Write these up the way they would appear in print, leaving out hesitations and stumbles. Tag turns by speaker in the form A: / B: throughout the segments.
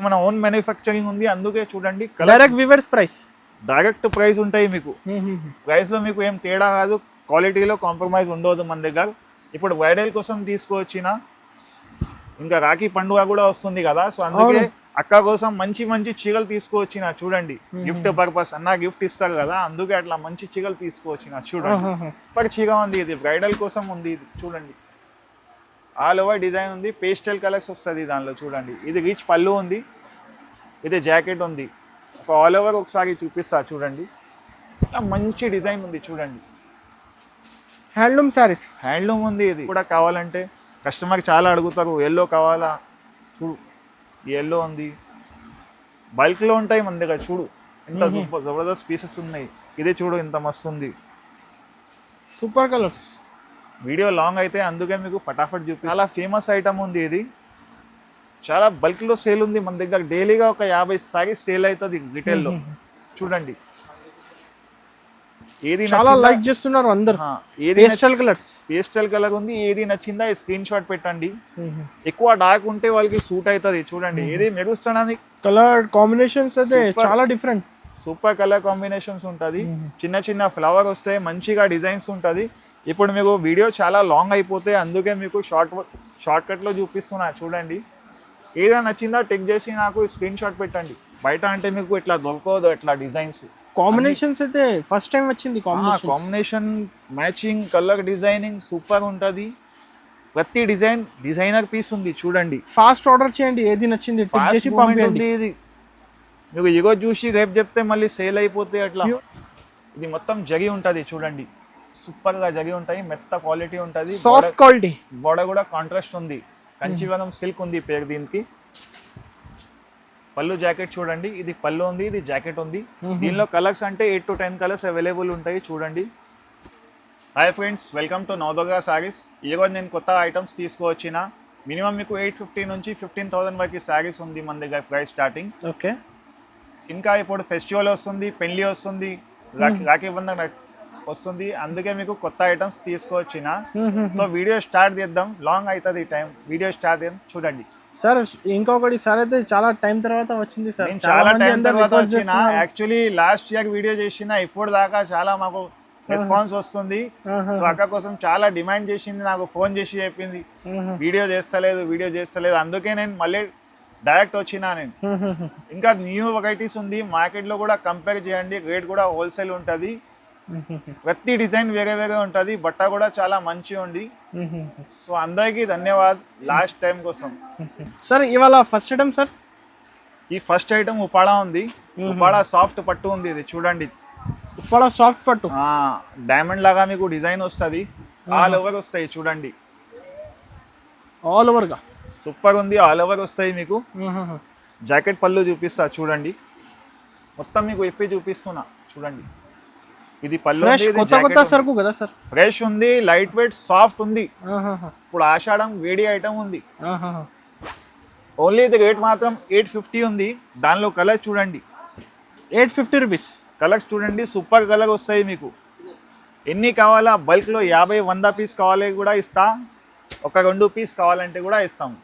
A: మన own manufacturing ఉంది, అందుకే చూడండి
B: డైరెక్ట్
A: ప్రైస్ ఉంటాయి మీకు. ప్రైస్ లో మీకు ఏం తేడా కాదు, క్వాలిటీలో కాంప్రమైజ్ ఉండదు మన దగ్గర. ఇప్పుడు బ్రైడల్ కోసం తీసుకొచ్చిన, ఇంకా రాఖీ పండుగ కూడా వస్తుంది కదా, సో అందుకే అక్క కోసం మంచి మంచి చీరలు తీసుకువచ్చిన చూడండి. గిఫ్ట్ పర్పస్ అన్న గిఫ్ట్ ఇస్తారు కదా, అందుకే అట్లా మంచి చీరలు తీసుకువచ్చిన చూడండి. సూపర్ చీర ఉంది ఇది, బ్రైడల్ కోసం ఉంది ఇది చూడండి. ఆల్ ఓవర్ డిజైన్ ఉంది, పేస్టల్ కలర్స్ వస్తుంది దానిలో చూడండి. ఇది రిచ్ పళ్ళు ఉంది, ఇది జాకెట్ ఉంది. ఒక ఆల్ ఓవర్ ఒకసారి చూపిస్తా చూడండి. మంచి డిజైన్ ఉంది చూడండి.
B: హ్యాండ్లూమ్ సారీస్,
A: హ్యాండ్లూమ్ ఉంది. ఇది కూడా కావాలంటే కస్టమర్ చాలా అడుగుతారు, ఎల్లో కావాలా చూడు, ఎల్లో ఉంది. బల్క్లో ఉంటాయి మన దగ్గర చూడు, ఎంత జబర్దస్త్ పీసెస్ ఉన్నాయి. ఇదే చూడు ఎంత మస్తు ఉంది,
B: సూపర్ కలర్స్.
A: వీడియో లాంగ్ అయితే అందుకే మీకు ఫటాఫట్ చూపి. చాలా ఫేమస్ ఐటమ్ ఉంది ఇది, చాలా బల్క్లో సేల్ ఉంది మన దగ్గర. డైలీగా ఒక 50 సారీస్ సేల్ అవుతుంది రిటైల్లో చూడండి. ఏది
B: చాలా లైక్ చేస్తున్నారు అందరూ.
A: పేస్టల్ కలర్ ఉంది, ఏది నచ్చిందా స్క్రీన్ షాట్ పెట్టండి. ఎక్కువ డార్క్ ఉంటే వాళ్ళకి సూట్ అవుతుంది చూడండి. ఏది మెరుస్తున్నది
B: కలర్ కాంబినేషన్స్ అయితే చాలా డిఫరెంట్,
A: సూపర్ కలర్ కాంబినేషన్స్ ఉంటుంది. చిన్న చిన్న ఫ్లవర్ వస్తాయి, మంచిగా డిజైన్స్ ఉంటుంది. ఇప్పుడు మీకు వీడియో చాలా లాంగ్ అయిపోతే అందుకే మీకు షార్ట్ కట్లో చూపిస్తున్నా చూడండి. ఏదైనా నచ్చిందా టిక్ చేసి నాకు స్క్రీన్ షాట్ పెట్టండి. బయట అంటే మీకు ఇట్లా దొరకదు ఇట్లా డిజైన్స్.
B: కాంబినేషన్స్ అయితే ఫస్ట్ టైం వచ్చింది.
A: Combination matching colour designing super ఉంటుంది. ప్రతి డిజైనర్ పీస్ ఉంది చూడండి.
B: ఫాస్ట్ ఆర్డర్ చేయండి, ఏది నచ్చింది టిక్ చేసి పంపించండి.
A: ఇది మీకు ఇగో చూసి రేపు చెప్తే మళ్ళీ సేల్ అయిపోతే అట్లా. ఇది మొత్తం జరి ఉంటుంది చూడండి, సూపర్ గా జరి ఉంటాయి, మెత్త క్వాలిటీ ఉంటుంది,
B: సాఫ్ట్ క్వాలిటీ.
A: బోర్డర్ కూడా కాంట్రాస్ట్ ఉంది, కంచివరం సిల్క్ ఉంది పేరు దీనికి. పళ్ళు జాకెట్ చూడండి, ఇది పళ్ళు ఉంది, ఇది జాకెట్ ఉంది. దీనిలో కలర్స్ అంటే 8 to 10 కలర్స్ అవైలబుల్ ఉంటాయి చూడండి. Hi friends, welcome to Navadurga saris. ఈరోజు నేను కొత్త ఐటమ్స్ తీసుకువచ్చిన. మినిమం మీకు 850 నుంచి 15,000 వరకు సారీస్ ఉంది మన దగ్గర ప్రైస్ స్టార్టింగ్.
B: ఓకే,
A: ఇంకా ఇప్పుడు ఫెస్టివల్ వస్తుంది, పెళ్లి వస్తుంది, రాఖీ బంధన్ వస్తుంది, అందుకే మీకు కొత్త ఐటమ్స్ తీసుకువచ్చిన. సో వీడియో స్టార్ట్ చేద్దాం, లాంగ్ అవుతుంది టైం. వీడియో స్టార్ట్ చేద్దాం చూడండి.
B: సార్ ఇంకొకటి సార్ అయితే చాలా టైం తర్వాత వచ్చింది సార్.
A: చాలా టైం తర్వాత వచ్చిన. యాక్చువల్లీ లాస్ట్ ఇయర్ వీడియో చేసిన, ఇప్పుడు దాకా చాలా మాకు రెస్పాన్స్ వస్తుంది. సో అక్క కోసం చాలా డిమాండ్ చేసింది, నాకు ఫోన్ చేసి చెప్పింది వీడియో చేస్తలేదు. అందుకే నేను మళ్ళీ డైరెక్ట్ వచ్చినా. నేను ఇంకా న్యూ వెరైటీస్ ఉంది మార్కెట్లో కూడా, కంపేర్ చేయండి. రేట్ కూడా హోల్సేల్ ఉంటుంది, ప్రతి డిజైన్ వేరే వేరే ఉంటుంది, బట్ట కూడా చాలా మంచి ఉంది. సో అందరికి ధన్యవాద్ లాస్ట్ టైం కోసం.
B: సార్ ఇవాళ ఫస్ట్ ఐటమ్ సార్,
A: ఈ ఫస్ట్ ఐటమ్ ఉపాడా ఉంది. ఉపాడా సాఫ్ట్ పట్టు ఉంది, ఇది చూడండి.
B: ఉపాడా సాఫ్ట్ పట్టు,
A: డైమండ్ లాగా మీకు డిజైన్ వస్తుంది, ఆల్ ఓవర్ వస్తాయి చూడండి.
B: ఆల్ ఓవర్ గా
A: సూపర్ ఉంది, ఆల్ ఓవర్ వస్తాయి మీకు. జాకెట్ పళ్ళు చూపిస్తా చూడండి, మొత్తం మీకు ఇప్పి చూపిస్తున్నా చూడండి. ఇది పళ్ళు,
B: సరుకు కదా సార్,
A: ఫ్రెష్ ఉంది, లైట్ వెయిట్, సాఫ్ట్ ఉంది. ఇప్పుడు ఆషాఢం వేడి ఐటమ్ ఉంది. ఓన్లీ ఇది రేట్ మాత్రం 850 ఉంది. దానిలో కలర్స్ చూడండి,
B: 850 రూపీస్.
A: కలర్స్ చూడండి, సూపర్ కలర్ వస్తాయి మీకు. ఎన్ని కావాలా బల్క్లో 50-100 పీస్ కావాలి కూడా ఇస్తా, ఒక 2 పీస్ కావాలంటే కూడా ఇస్తాము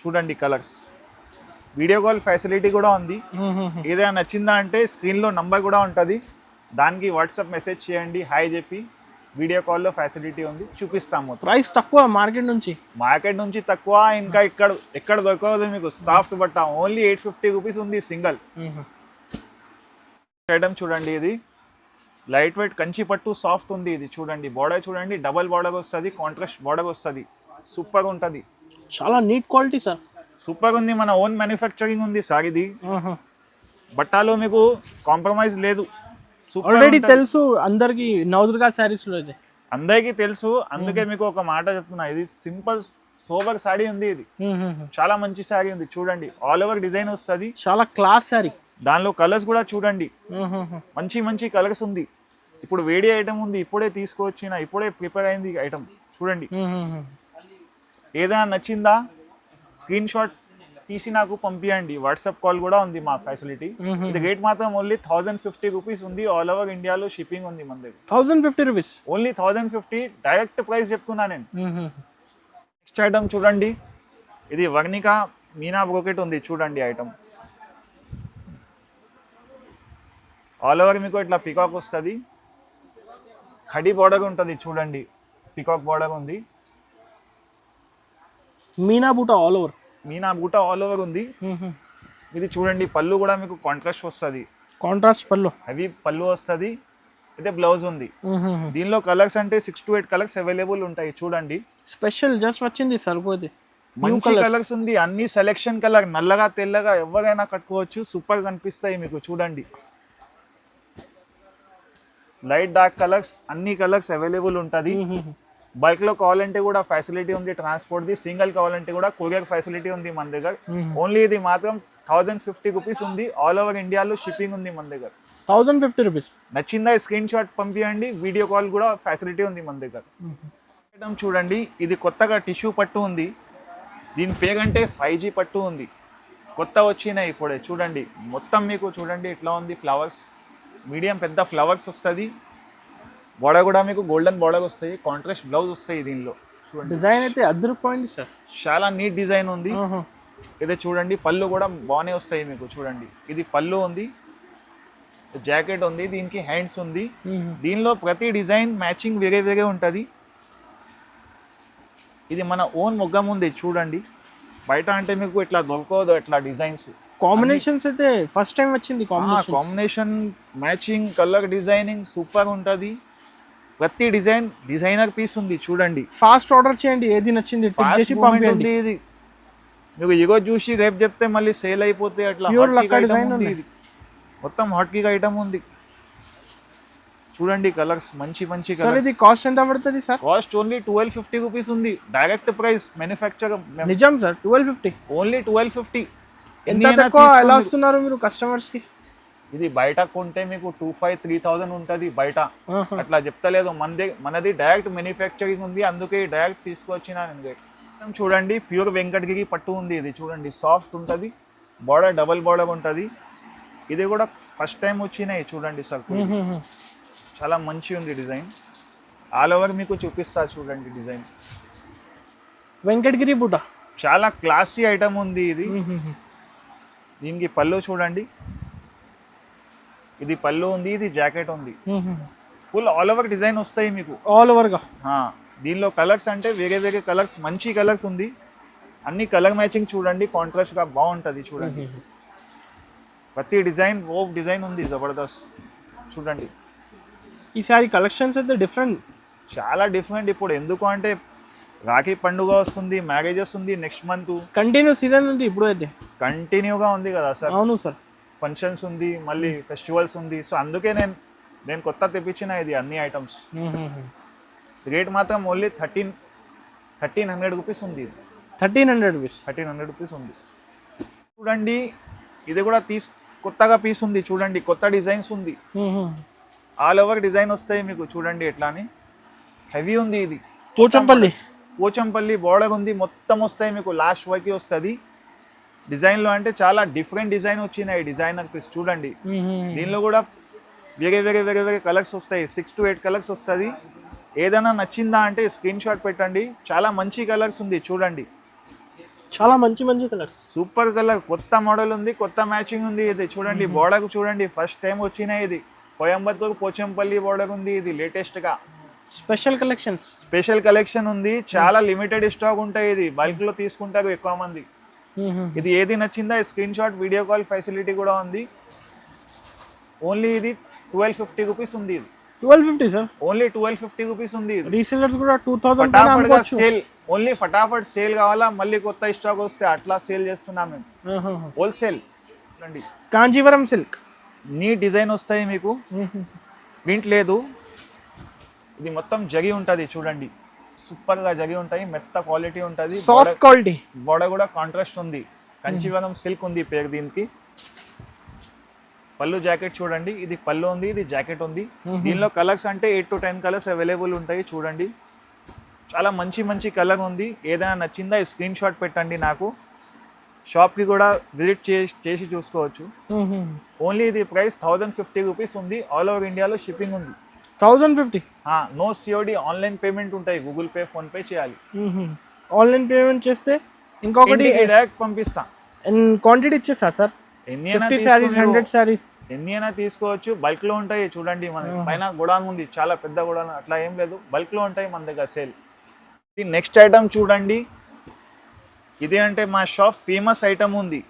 A: చూడండి. కలర్స్, వీడియో కాల్ ఫెసిలిటీ కూడా ఉంది. ఏదైనా నచ్చిందా అంటే స్క్రీన్లో నంబర్ కూడా ఉంటుంది, దానికి వాట్సాప్ మెసేజ్ చేయండి, హాయ్ చెప్పి. వీడియో కాల్లో ఫెసిలిటీ ఉంది, చూపిస్తాము.
B: ప్రైస్ తక్కువ మార్కెట్ నుంచి
A: తక్కువ. ఇంకా ఎక్కడ దొరకదు మీకు సాఫ్ట్ బట్ట. ఓన్లీ 850 రూపీస్ ఉంది సింగల్ ఐటమ్ చూడండి. ఇది లైట్ వెయిట్ కంచి పట్టు, సాఫ్ట్ ఉంది. ఇది చూడండి, బోర్డర్ చూడండి, డబల్ బోర్డర్ వస్తుంది, కాంట్రాస్ట్ బోర్డర్ వస్తుంది, సూపర్ ఉంటుంది.
B: చాలా నీట్ క్వాలిటీ సార్,
A: సూపర్ ఉంది. మన ఓన్ మ్యానుఫ్యాక్చరింగ్ ఉంది సార్. ఇది బట్టాలో మీకు కాంప్రమైజ్ లేదు.
B: ఆల్రెడీ తెలుసు అందరికి, నవదుర్గా సారీస్ లో
A: అందరికీ తెలుసు, అందుకే మీకు ఒక మాట చెప్తున్నా. ఇది సింపుల్ సోబర్ సారీ ఉంది, ఇది చాలా మంచి సారీ ఉంది చూడండి. ఆల్ ఓవర్ డిజైన్ వస్తుంది,
B: చాలా క్లాస్ సారీ.
A: దానిలో కలర్స్ కూడా చూడండి, మంచి మంచి కలర్స్ ఉంది. ఇప్పుడు వేడి ఐటమ్ ఉంది, ఇప్పుడే తీసుకొచ్చిన, ఇప్పుడే ప్రిపేర్ అయింది ఐటమ్ చూడండి. ఏదైనా నచ్చిందా స్క్రీన్ షాట్ తీసి నాకు పంపించండి, వాట్సాప్ కాల్ కూడా ఉంది మా ఫెసిలిటీ. ఇది రేట్ మాత్రం ఓన్లీ 1050 రూపీస్ ఉంది. ఆల్ ఓవర్ ఇండియాలో షిప్పింగ్ ఉంది మన దగ్గర.
B: 1050 రూపీస్,
A: ఓన్లీ 1050. డైరెక్ట్ ప్రైస్ చెప్తున్నా నేను. నెక్స్ట్ ఐటమ్ చూడండి, ఇది వర్ణిక మీనా బ్రోకెట్ ఉంది చూడండి ఐటమ్. ఆల్ ఓవర్ మీకు ఇట్లా పికాక్ వస్తుంది, ఖడీ బోర్డర్ ఉంటుంది చూడండి, పికాక్ బోర్డర్ ఉంది,
B: మీనా బూటా ఆల్ ఓవర్.
A: మీనా బూట ఆల్ ఓవర్ ఉంది. ఇది చూడండి పళ్ళు కూడా మీకు కాంట్రాస్ట్ వస్తుంది,
B: కాంట్రాస్ట్ పళ్ళు,
A: హెవీ పళ్ళు వస్తుంది. అయితే బ్లౌజ్ ఉంది. దీనిలో కలర్స్ అంటే 6 to 8 కలర్స్ అవైలబుల్ ఉంటాయి చూడండి.
B: స్పెషల్ జస్ట్ వచ్చింది సరిపోతే.
A: మంచి కలర్స్ ఉంది, అన్ని సెలెక్షన్ కలర్, నల్లగా తెల్లగా ఎవరైనా కట్టుకోవచ్చు, సూపర్ కనిపిస్తాయి మీకు చూడండి. లైట్ డార్క్ కలర్స్, అన్ని కలర్స్ అవైలబుల్ ఉంటుంది. బల్క్ లో కావాలంటే కూడా ఫెసిలిటీ ఉంది ట్రాన్స్పోర్ట్ ది, సింగిల్ కావాలంటే కూడా కొరియర్ ఫెసిలిటీ ఉంది మన దగ్గర. ఓన్లీ ఇది మాత్రం 1050 రూపీస్ ఉంది, ఆల్ ఓవర్ ఇండియాలో షిప్పింగ్ ఉంది మన దగ్గర.
B: 1050 రూపీస్.
A: నచ్చిందా స్క్రీన్ షాట్ పంపించండి, వీడియో కాల్ కూడా ఫెసిలిటీ ఉంది మన దగ్గర. ఐటమ్ చూడండి, ఇది కొత్తగా టిష్యూ పట్టు ఉంది, దీని పేరంటే 5G పట్టు ఉంది, కొత్త వచ్చినాయి ఇప్పుడే చూడండి. మొత్తం మీకు చూడండి ఇట్లా ఉంది, ఫ్లవర్స్, మీడియం పెద్ద ఫ్లవర్స్ వస్తుంది, బోర్డర్ కూడా మీకు గోల్డెన్ బోర్డర్ వస్తాయి, కాంట్రాస్ట్ బ్లౌజ్ వస్తాయి. దీనిలో చూడండి
B: డిజైన్ అయితే అద్దరిపోయింది సార్,
A: చాలా నీట్ డిజైన్ ఉంది. ఇదే చూడండి పళ్ళు కూడా బాగానే వస్తాయి మీకు చూడండి. ఇది పళ్ళు ఉంది, జాకెట్ ఉంది, దీనికి హ్యాండ్స్ ఉంది. దీనిలో ప్రతి డిజైన్ మ్యాచింగ్ వేరే వేరే ఉంటుంది. ఇది మన ఓన్ మొగ్గం ఉంది చూడండి, బయట అంటే మీకు ఇట్లా దొరకదు ఇట్లా డిజైన్స్.
B: కాంబినేషన్స్ అయితే ఫస్ట్ టైం వచ్చింది.
A: Combination, matching, colour, designing super ఉంటుంది. ప్రతి డిజైన్ డిజైనర్ పీస్ ఉంది చూడండి.
B: ఫాస్ట్ ఆర్డర్ చేయండి, ఏది నచ్చింది టిక్ చేసి పంపించండి.
A: ఇది మీకు ఇగో చూసి రేపు చెప్తే మళ్ళీ సేల్ అయిపోతే అట్లా. మొత్తం హాట్ కేక్ ఐటమ్ ఉంది చూడండి, కలర్స్ మంచి మంచి కలర్స్.
B: ఇది కాస్ట్ ఎంత పడుతుంది సార్?
A: కాస్ట్ ఓన్లీ 1250 రూపీస్ ఉంది, డైరెక్ట్ ప్రైస్ మ్యానుఫ్యాక్చర్.
B: నిజం సార్, 1250
A: ఓన్లీ 1250.
B: ఎంత తక్కువ ఎలా వస్తున్నారు మీరు కస్టమర్స్ కి?
A: ఇది బయట కొంటే మీకు 2500-3000 ఉంటుంది బయట, అట్లా చెప్తలేదు. మనది డైరెక్ట్ మ్యానుఫ్యాక్చరింగ్ ఉంది, అందుకే డైరెక్ట్ తీసుకొచ్చిన. చూడండి ప్యూర్ వెంకటగిరి పట్టు ఉంది, ఇది చూడండి సాఫ్ట్ ఉంటుంది, బోర్డర్ డబల్ బోర్డర్ ఉంటుంది. ఇది కూడా ఫస్ట్ టైం వచ్చినాయి చూడండి సార్, చాలా మంచి ఉంది డిజైన్. ఆల్ ఓవర్ మీకు చూపిస్తా చూడండి డిజైన్.
B: వెంకటగిరి బూట
A: చాలా క్లాసీ ఐటమ్ ఉంది ఇది. దీనికి పళ్ళు చూడండి, ఇది పళ్ళు ఉంది, ఇది జాకెట్ ఉంది, ఫుల్ ఆల్ ఓవర్ డిజైన్ వస్తాయి మీకు
B: ఆల్ ఓవర్ గా.
A: దీనిలో కలర్స్ అంటే వేరే వేరే కలర్స్, మంచి కలర్స్ ఉంది, అన్ని కలర్ మ్యాచింగ్ చూడండి, కాంట్రాస్ట్ గా బాగుంటుంది చూడండి. ప్రతి డిజైన్ ఓవ్ డిజైన్ ఉంది జబర్దస్త్ చూడండి.
B: ఈసారి కలెక్షన్స్ అయితే డిఫరెంట్,
A: చాలా డిఫరెంట్. ఇప్పుడు ఎందుకు అంటే రాఖీ పండుగ వస్తుంది, మ్యారేజెస్ ఉంది నెక్స్ట్ మంత్,
B: కంటిన్యూ సీజన్ ఉంది ఇప్పుడు అయితే,
A: కంటిన్యూగా ఉంది కదా సార్.
B: అవును సార్,
A: ఫంక్షన్స్ ఉంది, మళ్ళీ ఫెస్టివల్స్ ఉంది, సో అందుకే నేను కొత్త తెప్పించిన ఇది అన్ని ఐటమ్స్. రేట్ మాత్రం ఓన్లీ 1300 రూపీస్ ఉంది.
B: 1300
A: రూపీస్ ఉంది చూడండి. ఇది కూడా కొత్తగా పీస్ ఉంది చూడండి, కొత్త డిజైన్స్ ఉంది, ఆల్ ఓవర్ డిజైన్ వస్తాయి మీకు చూడండి. ఎట్లా అని హెవీ ఉంది, ఇది పోచంపల్లి బోర్డర్ ఉంది, మొత్తం వస్తాయి మీకు, లాస్ట్ వరకు వస్తుంది. డిజైన్లో అంటే చాలా డిఫరెంట్ డిజైన్ వచ్చినాయి, డిజైనర్ పీస్ చూడండి. దీనిలో కూడా వేరే వేరే వేరే వేరే కలర్స్ వస్తాయి, 6 to 8 కలర్స్ వస్తుంది. ఏదైనా నచ్చిందా అంటే స్క్రీన్ షాట్ పెట్టండి, చాలా మంచి కలర్స్ ఉంది చూడండి,
B: చాలా మంచి మంచి కలర్స్,
A: సూపర్ కలర్, కొత్త మోడల్ ఉంది, కొత్త మ్యాచింగ్ ఉంది. ఇది చూడండి బోర్డర్ చూడండి, ఫస్ట్ టైం వచ్చినాయి. ఇది కోయంబత్తూర్ పోచంపల్లి బోర్డర్ ఉంది, ఇది లేటెస్ట్ గా
B: స్పెషల్
A: కలెక్షన్ ఉంది, చాలా లిమిటెడ్ స్టాక్ ఉంటాయి. ఇది బల్క్ లో తీసుకుంటారు ఎక్కువ మంది. ఇది ఏది నచ్చిందా screen shot, video call facility కూడా ఉంది. ఓన్లీ ఇది 1250 రూపీస్ ఉంది. ఇది
B: 1250 సార్,
A: ఓన్లీ 1250 రూపీస్ ఉంది.
B: రీసెలర్స్ కూడా 2000
A: సేల్, ఓన్లీ ఫటాఫట్ సేల్ కావాలా, మళ్ళీ కొత్త స్టాక్ వస్తే అట్లా సేల్ చేస్తున్నాం మేము, హోల్సేల్.
B: కాంజీవరం సిల్క్,
A: నీ డిజైన్ వస్తాయి మీకు, ప్రింట్ లేదు. ఇది మొత్తం జగి ఉంటుంది చూడండి, సూపర్ గా జగి ఉంటాయి, మెత్త క్వాలిటీ ఉంటుంది,
B: సాఫ్ట్ క్వాలిటీ,
A: బోర్డర్ కూడా కాంట్రాస్ట్ ఉంది, కంచీవరం సిల్క్ ఉంది పేరు దీనికి. పళ్ళు జాకెట్ చూడండి, ఇది పళ్ళు ఉంది, ఇది జాకెట్ ఉంది. దీనిలో కలర్స్ అంటే 8 to 10 కలర్స్ అవైలబుల్ ఉంటాయి చూడండి, చాలా మంచి మంచి కలర్ ఉంది. ఏదైనా నచ్చిందా స్క్రీన్ షాట్ పెట్టండి నాకు, షాప్కి కూడా విజిట్ చేసి చూసుకోవచ్చు. ఓన్లీ ఇది ప్రైస్ 1050 రూపీస్ ఉంది, ఆల్ ఓవర్ ఇండియాలో షిప్పింగ్ ఉంది.
B: 1050,
A: నో COD, ఆన్లైన్ పేమెంట్ ఉంటాయి, గూగుల్ పే, ఫోన్ పే చేయాలి.
B: ఆన్లైన్ పేమెంట్ చేస్తే ఇంకొకటి
A: డైరెక్ట్ పంపిస్తా.
B: క్వాంటిటీ ఇచ్చేస్తా సార్,
A: ఎన్ని అయినా
B: 50 sarees 100 sarees
A: ఎన్ని అయినా తీసుకోవచ్చు. బల్క్ లో ఉంటాయి చూడండి, మన పైన గోడౌన్ ఉంది, చాలా పెద్ద గోడౌన్, అట్లా ఏం లేదు, బల్క్ లో ఉంటాయి మన దగ్గర సేల్. ఇది నెక్స్ట్ ఐటమ్ చూడండి, ఇది అంటే మా షాప్ ఫేమస్ ఐటమ్ ఉంది,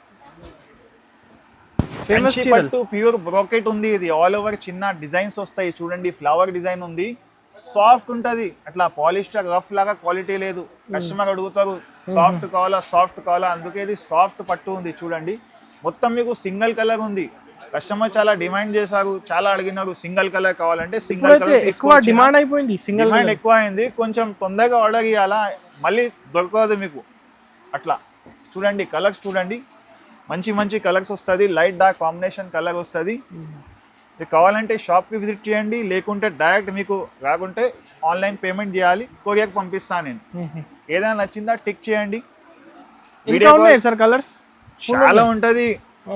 B: ఫేమస్
A: కంచి పట్టు ప్యూర్ బ్రోకెట్ ఉంది. ఇది ఆల్ ఓవర్ చిన్న డిజైన్స్ వస్తాయి చూడండి, ఫ్లవర్ డిజైన్ ఉంది, సాఫ్ట్ ఉంటది, అట్లా పాలిస్టర్ రఫ్ లాగా క్వాలిటీ లేదు. కస్టమర్ అడుగుతారు సాఫ్ట్ కావాలా, అందుకే ఇది సాఫ్ట్ పట్టు ఉంది చూడండి. మొత్తం మీకు సింగిల్ కలర్ ఉంది, కస్టమర్ చాలా డిమాండ్ చేశారు, చాలా అడిగినారు సింగిల్ కలర్ కావాలంటే. సింగిల్ కలర్
B: ఎక్కువ డిమాండ్ అయిపోయింది, సింగిల్
A: డిమాండ్ ఎక్కువ అయింది, కొంచెం తొందరగా ఆర్డర్ ఇవ్వాలా, మళ్ళీ దొరకదు మీకు. అట్లా చూడండి, కలర్స్ చూడండి, మంచి మంచి కలర్స్ వస్తుంది, లైట్ డార్క్ కాంబినేషన్ కలర్ వస్తుంది. మీకు కావాలంటే షాప్కి విజిట్ చేయండి, లేకుంటే డైరెక్ట్ మీకు రాకుంటే ఆన్లైన్ పేమెంట్ చేయాలి, కొరియర్కి పంపిస్తాను నేను. ఏదైనా నచ్చిందా టిక్ చేయండి.
B: ఇంకా ఉన్నాయి సార్ కలర్స్
A: చాలా ఉంటది,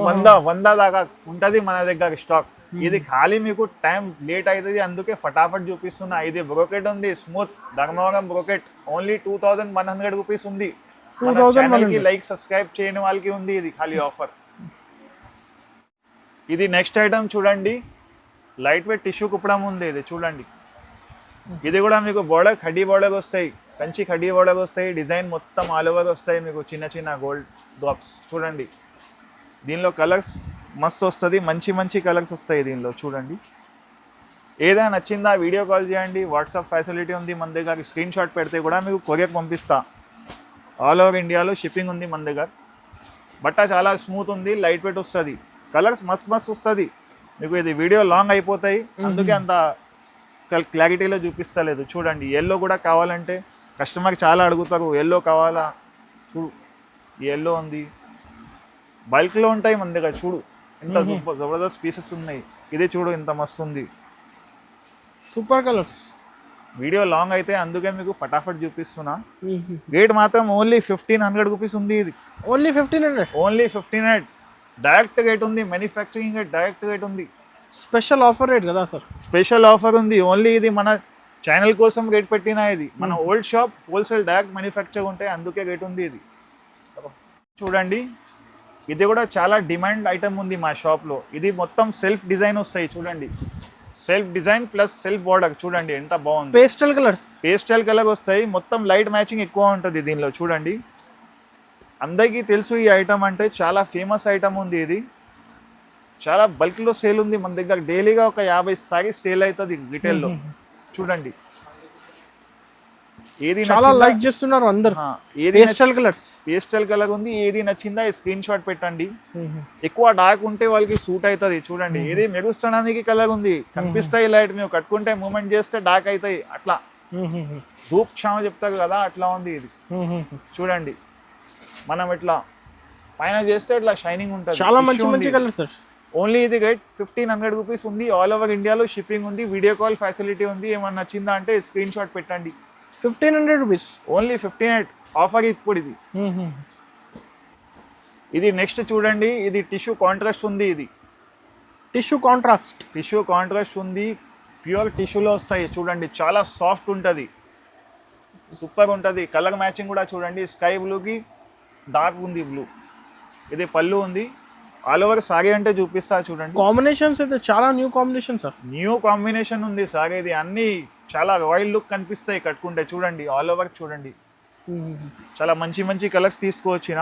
A: 100 దాకా ఉంటది మన దగ్గర స్టాక్. ఇది ఖాళీ మీకు టైం లేట్ అవుతుంది, అందుకే ఫటాఫట్ చూపిస్తున్నా. ఇది బ్రోకెట్ ఉంది, smooth Dharmavaram brocade, only 2100 rupees ఉంది. మన ఛానల్ కి లైక్ సబ్స్క్రైబ్ చేయని వాళ్ళకి ఉంది ఇది ఖాళీ ఆఫర్. ఇది నెక్స్ట్ ఐటమ్ చూడండి, లైట్ వెయిట్ టిష్యూ కుప్పడం ఉంది, ఇది చూడండి. ఇది కూడా మీకు బోర్డర్ ఖడ్డీ బోర్డర్ వస్తాయి, కంచి ఖడ్డీ బోర్డర్ వస్తాయి, డిజైన్ మొత్తం ఆల్ ఓవర్ వస్తాయి మీకు, చిన్న చిన్న గోల్డ్ డ్రాప్స్ చూడండి. దీనిలో కలర్స్ మస్తు వస్తుంది, మంచి మంచి కలర్స్ వస్తాయి దీనిలో చూడండి. ఏదైనా నచ్చిందా వీడియో కాల్ చేయండి, వాట్సాప్ ఫెసిలిటీ ఉంది మన దగ్గర, స్క్రీన్ షాట్ పెడితే కూడా మీకు కొరియర్ పంపిస్తా. ఆల్ ఓవర్ ఇండియాలో షిప్పింగ్ ఉంది మన దగ్గర. బట్ట చాలా స్మూత్ ఉంది, లైట్ వెయిట్ వస్తుంది, కలర్స్ మస్త్ వస్తుంది మీకు. ఇది వీడియో లాంగ్ అయిపోతాయి, అందుకే అంత క్లారిటీలో చూపిస్తలేదు చూడండి. ఎల్లో కూడా కావాలంటే కస్టమర్ చాలా అడుగుతారు, ఎల్లో కావాలా చూడు, ఈ ఎల్లో ఉంది, బల్క్లో ఉంటాయి మన దగ్గర. చూడు ఎంత జబర్దస్త్ పీసెస్ ఉన్నాయి, ఇది చూడు ఎంత మస్తు ఉంది,
B: సూపర్ కలర్స్.
A: వీడియో లాంగ్ అయితే అందుకే మీకు ఫటాఫట్ చూపిస్తున్నా. రేట్ మాత్రం ఓన్లీ 1500 రూపీస్ ఉంది. ఇది
B: ఓన్లీ 1500
A: డైరెక్ట్ రేట్ ఉంది, మ్యానుఫ్యాక్చరింగ్ రేట్ డైరెక్ట్ రేట్ ఉంది,
B: స్పెషల్ ఆఫర్ రేట్ కదా సార్,
A: స్పెషల్ ఆఫర్ ఉంది. ఓన్లీ ఇది మన ఛానల్ కోసం రేట్ పెట్టిన, ఇది మన old shop wholesale direct manufacture ఉంటాయి, అందుకే రేట్ ఉంది. ఇది చూడండి, ఇది కూడా చాలా డిమాండ్ ఐటమ్ ఉంది మా షాప్లో. ఇది మొత్తం సెల్ఫ్ డిజైన్ వస్తాయి చూడండి, self design plus self border చూడండి ఎంత బాగుంది. పేస్టల్ కలర్ వస్తాయి, మొత్తం లైట్ మ్యాచింగ్ ఎక్కువ ఉంటుంది దీనిలో చూడండి. అందరికీ తెలుసు ఈ ఐటమ్ అంటే చాలా ఫేమస్ ఐటమ్ ఉంది, ఇది చాలా బల్క్లో సేల్ ఉంది మన దగ్గర, డైలీగా ఒక 50 సారీస్ సేల్ అవుతుంది రిటైల్లో చూడండి. ఏది
B: చాలా లైక్ చేస్తున్నారు అందరూ,
A: పేస్టల్ కలర్ ఉంది, ఏది నచ్చిందా స్క్రీన్ షాట్ పెట్టండి. ఎక్కువ డార్క్ ఉంటే వాళ్ళకి సూట్ అవుతుంది చూడండి. ఏది మెరుస్తడానికి కలర్ ఉంది, కనిపిస్తాయి లైట్, మేము కట్టుకుంటే మూమెంట్ చేస్తే డార్క్ అవుతాయి, అట్లా ధూప్ క్షామ చెప్తారు కదా అట్లా ఉంది ఇది చూడండి. మనం ఇట్లా పైన చేస్తే ఇట్లా షైనింగ్ ఉంటుంది,
B: చాలా మంచి మంచి కలర్ సార్.
A: ఓన్లీ ఇది రేట్ 1500 రూపీస్ ఉంది, ఆల్ ఓవర్ ఇండియాలో షిప్పింగ్ ఉంది, వీడియో కాల్ ఫెసిలిటీ ఉంది. ఏమన్నా నచ్చిందా అంటే స్క్రీన్ షాట్ పెట్టండి.
B: 1500 రూపీస్
A: ఓన్లీ 1500 ఆఫర్ ఇప్పుడు ఇది. ఇది నెక్స్ట్ చూడండి, ఇది టిష్యూ కాంట్రాస్ట్ ఉంది, ఇది
B: టిష్యూ కాంట్రాస్ట్ ఉంది, ప్యూర్ టిష్యూలో వస్తాయి చూడండి, చాలా సాఫ్ట్ ఉంటుంది, సూపర్ ఉంటుంది. కలర్ మ్యాచింగ్ కూడా చూడండి, స్కై బ్లూకి డార్క్ ఉంది బ్లూ. ఇది పళ్ళు ఉంది, ఆల్ ఓవర్ సారీ అంటే చూపిస్తా చూడండి. కాంబినేషన్స్ అయితే చాలా న్యూ కాంబినేషన్
A: ఉంది సారీ. ఇది అన్ని చాలా రాయల్ లుక్ కనిపిస్తాయి కట్టుకుంటే చూడండి, ఆల్ ఓవర్ చూడండి, చాలా మంచి మంచి కలర్స్ తీసుకువచ్చిన.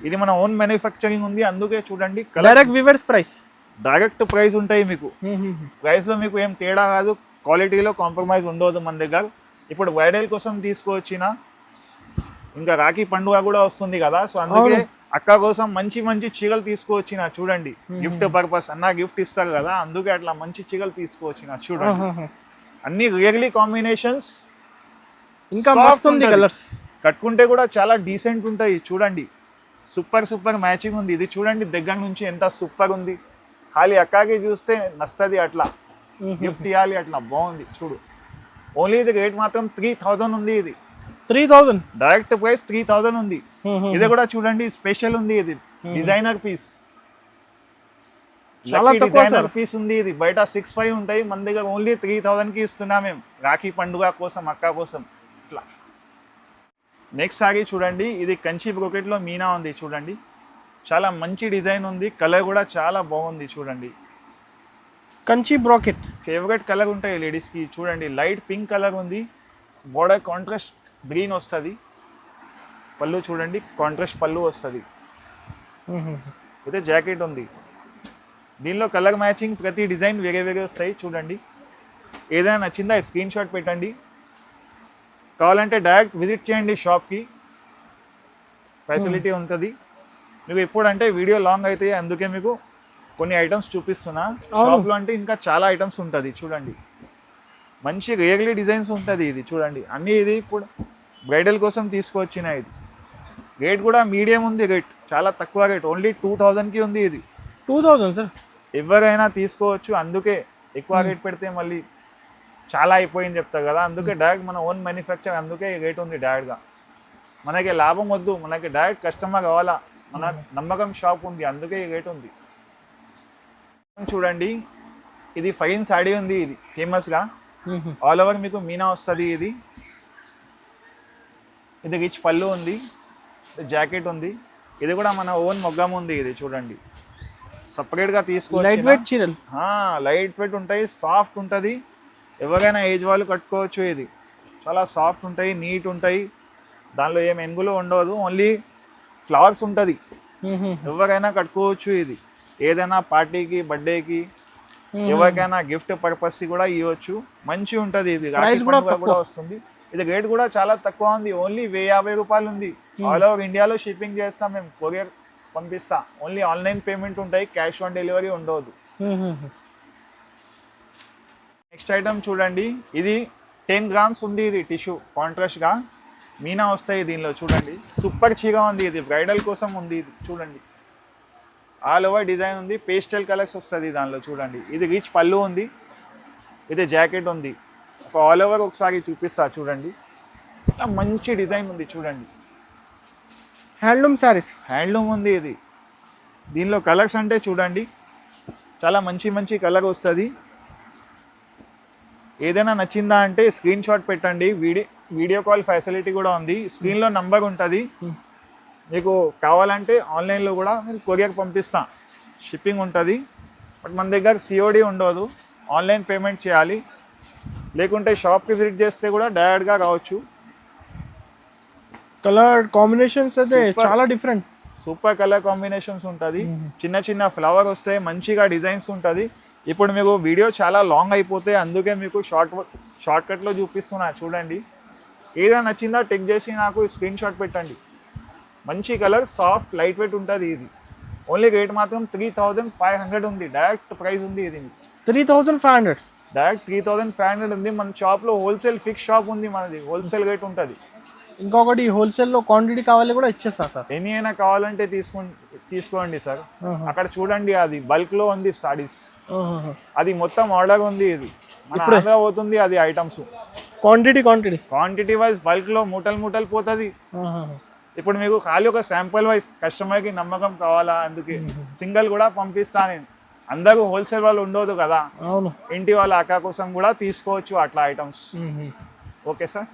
A: ఇది మన ఓన్ మ్యానుఫ్యాక్చరింగ్ ఉంది, అందుకే చూడండి డైరెక్ట్ ప్రైస్ ఉంటాయి మీకు. ప్రైస్ లో మీకు ఏం తేడా కాదు, క్వాలిటీలో కాంప్రమైజ్ ఉండదు మన దగ్గర. ఇప్పుడు బ్రైడల్ కోసం తీసుకువచ్చిన, ఇంకా రాఖీ పండుగ కూడా వస్తుంది కదా, సో అందుకే అక్క కోసం మంచి మంచి చీరలు తీసుకువచ్చిన చూడండి, గిఫ్ట్ పర్పస్ అన్న గిఫ్ట్ ఇస్తారు కదా, అందుకే అట్లా మంచి చీరలు తీసుకువచ్చిన చూడండి. అన్ని రియర్లీ కాంబినేషన్స్,
B: ఇంకా మస్తుంది కలర్స్,
A: కట్టుకుంటే కూడా చాలా డీసెంట్ ఉంటాయి చూడండి, సూపర్ మ్యాచింగ్ ఉంది. ఇది చూడండి దగ్గర నుంచి ఎంత సూపర్ ఉంది, ఖాళీ అక్కకి చూస్తే నస్తుంది, అట్లా గిఫ్ట్ ఇవ్వాలి, అట్లా బాగుంది చూడు. ఓన్లీ ఇది రేట్ మాత్రం 3000 ఉంది. ఇది
B: 3000
A: డైరెక్ట్ ప్రైస్ 3000 ఉంది. ఇది కూడా చూడండి స్పెషల్ ఉంది, ఇది డిజైనర్ పీస్, చాలా డిజైనర్ పీస్ ఉంది. ఇది బయట 65 ఉంటాయి, మన దగ్గర ఓన్లీ 3000కి ఇస్తున్నా మేము, రాఖీ పండుగ కోసం అక్క కోసం. ఇట్లా నెక్స్ట్ సారీ చూడండి, ఇది కంచి బ్రోకెట్లో మీనా ఉంది చూడండి. చాలా మంచి డిజైన్ ఉంది, కలర్ కూడా చాలా బాగుంది చూడండి.
B: కంచి బ్రోకెట్
A: ఫేవరెట్ కలర్ ఉంటాయి లేడీస్కి. చూడండి లైట్ పింక్ కలర్ ఉంది, బోర్డర్ కాంట్రాస్ట్ గ్రీన్ వస్తుంది. పళ్ళు చూడండి కాంట్రాస్ట్ పళ్ళు వస్తుంది. అయితే జాకెట్ ఉంది. దీనిలో కలర్ మ్యాచింగ్ ప్రతి డిజైన్ వేరే వేరే వస్తాయి చూడండి. ఏదైనా నచ్చిందా స్క్రీన్ షాట్ పెట్టండి. కావాలంటే డైరెక్ట్ విజిట్ చేయండి షాప్కి, ఫెసిలిటీ ఉంటుంది. మీకు ఇప్పుడు అంటే వీడియో లాంగ్ అయితే అందుకే మీకు కొన్ని ఐటమ్స్ చూపిస్తున్నా. షాప్లో అంటే ఇంకా చాలా ఐటమ్స్ ఉంటుంది చూడండి. మంచి రియర్లీ డిజైన్స్ ఉంటుంది ఇది చూడండి. అన్నీ ఇది ఇప్పుడు బ్రైడల్ కోసం తీసుకొచ్చిన ఇది. రేట్ కూడా మీడియం ఉంది, రేట్ చాలా తక్కువ రేట్, ఓన్లీ 2000కి ఉంది ఇది.
B: 2000 సార్.
A: ఎవరైనా తీసుకోవచ్చు, అందుకే ఎక్కువ రేట్ పెడితే మళ్ళీ చాలా అయిపోయింది చెప్తారు కదా, అందుకే డైరెక్ట్ మన ఓన్ మ్యానుఫ్యాక్చర్, అందుకే ఈ రేట్ ఉంది డైరెక్ట్గా. మనకి లాభం వద్దు, మనకి డైరెక్ట్ కస్టమర్ కావాలా, మన నమ్మకం షాప్ ఉంది, అందుకే ఈ రేట్ ఉంది. చూడండి ఇది ఫైన్ సాడీ ఉంది, ఇది ఫేమస్గా ఆల్ ఓవర్ మీకు మీనా వస్తుంది. ఇది రిచ్ పళ్ళు ఉంది, జాకెట్ ఉంది. ఇది కూడా మన ఓన్ మొగ్గం ఉంది. ఇది చూడండి సపరేట్గా తీసుకోవచ్చు.
B: లైట్ వెయిట్ చీరలు,
A: లైట్ వెయిట్ ఉంటాయి, సాఫ్ట్ ఉంటుంది. ఎవరైనా ఏజ్ వాళ్ళు కట్టుకోవచ్చు. ఇది చాలా సాఫ్ట్ ఉంటాయి, నీట్ ఉంటాయి. దానిలో ఏం ఎనుగులు ఉండదు, ఓన్లీ ఫ్లవర్స్ ఉంటుంది. ఎవరైనా కట్టుకోవచ్చు. ఇది ఏదైనా పార్టీకి, బర్త్డేకి, ఎవరికైనా గిఫ్ట్ పర్పస్కి కూడా ఇవ్వచ్చు. మంచిగా ఉంటుంది. ఇది కూడా వస్తుంది. ఇది రేట్ కూడా చాలా తక్కువ ఉంది, ఓన్లీ 1050 రూపాయలు ఉంది. ఆల్ ఓవర్ ఇండియాలో షిప్పింగ్ చేస్తాం మేము, కొరియర్ పంపిస్తా. ఓన్లీ ఆన్లైన్ పేమెంట్ ఉంటాయి, క్యాష్ ఆన్ డెలివరీ ఉండదు. నెక్స్ట్ ఐటమ్ చూడండి, ఇది 10 గ్రామ్స్ ఉంది. ఇది టిష్యూ కాంట్రాస్ట్గా మీనా వస్తాయి దీనిలో చూడండి. సూపర్ చీగా ఉంది, ఇది బ్రైడల్ కోసం ఉంది. ఇది చూడండి ఆల్ ఓవర్ డిజైన్ ఉంది, పేస్టల్ కలర్స్ వస్తుంది దానిలో చూడండి. ఇది రిచ్ పళ్ళు ఉంది, ఇది జాకెట్ ఉంది. ఆల్ ఓవర్ ఒకసారి చూపిస్తా చూడండి. మంచి డిజైన్ ఉంది చూడండి.
B: హ్యాండ్లూమ్ సారీస్,
A: హ్యాండ్లూమ్ ఉంది ఇది. దీనిలో కలర్స్ అంటే చూడండి చాలా మంచి మంచి కలర్ వస్తుంది. ఏదైనా నచ్చిందా అంటే స్క్రీన్ షాట్ పెట్టండి. వీడియో కాల్ ఫెసిలిటీ కూడా ఉంది. స్క్రీన్లో నంబర్ ఉంటుంది. మీకు కావాలంటే ఆన్లైన్లో కూడా మీరు కొరియర్ పంపిస్తా, షిప్పింగ్ ఉంటుంది. బట్ మన దగ్గర సిఓడి ఉండదు, ఆన్లైన్ పేమెంట్ చేయాలి. లేకుంటే షాప్కి విజిట్ చేస్తే కూడా డైరెక్ట్గా రావచ్చు.
B: కలర్ కాంబినేషన్స్ అయితే చాలా డిఫరెంట్,
A: సూపర్ కలర్ కాంబినేషన్స్ ఉంటుంది. చిన్న చిన్న ఫ్లవర్ వస్తాయి, మంచిగా డిజైన్స్ ఉంటుంది. ఇప్పుడు మీకు వీడియో చాలా లాంగ్ అయిపోతే అందుకే మీకు షార్ట్ కట్లో చూపిస్తున్నా చూడండి. ఏదైనా నచ్చిందా టిక్ చేసి నాకు స్క్రీన్ షాట్ పెట్టండి. మంచి కలర్, సాఫ్ట్ లైట్ వెయిట్ ఉంటుంది. ఇది ఓన్లీ రేట్ మాత్రం 3500 ఉంది, డైరెక్ట్ ప్రైస్ ఉంది. ఇది
B: 3500
A: డైరెక్ట్ 3500 ఉంది. మన షాప్లో హోల్సేల్ ఫిక్స్ షాప్ ఉంది, మనది హోల్సేల్ రేట్ ఉంటుంది.
B: ఇంకొకటి హోల్సేల్లో క్వాంటిటీ కావాలి కూడా ఇచ్చేస్తా సార్.
A: ఎన్ని అయినా కావాలంటే తీసుకోండి సార్. అక్కడ చూడండి అది బల్క్లో ఉంది సారీస్, అది మొత్తం ఆర్డర్ ఉంది. ఇది మన ఆంధ్ర పోతుంది అది ఐటమ్స్. క్వాంటిటీ వైజ్ బల్క్లో మూటలు పోతుంది. ఇప్పుడు మీకు ఖాళీ ఒక శాంపుల్ వైజ్ కస్టమర్కి నమ్మకం కావాలా, అందుకే సింగిల్ కూడా పంపిస్తా నేను. అందరూ హోల్సేల్ వాళ్ళు ఉండదు కదా,
B: అవును,
A: ఇంటి వాళ్ళ అక్క కోసం కూడా తీసుకోవచ్చు అట్లా ఐటమ్స్. Okay sir.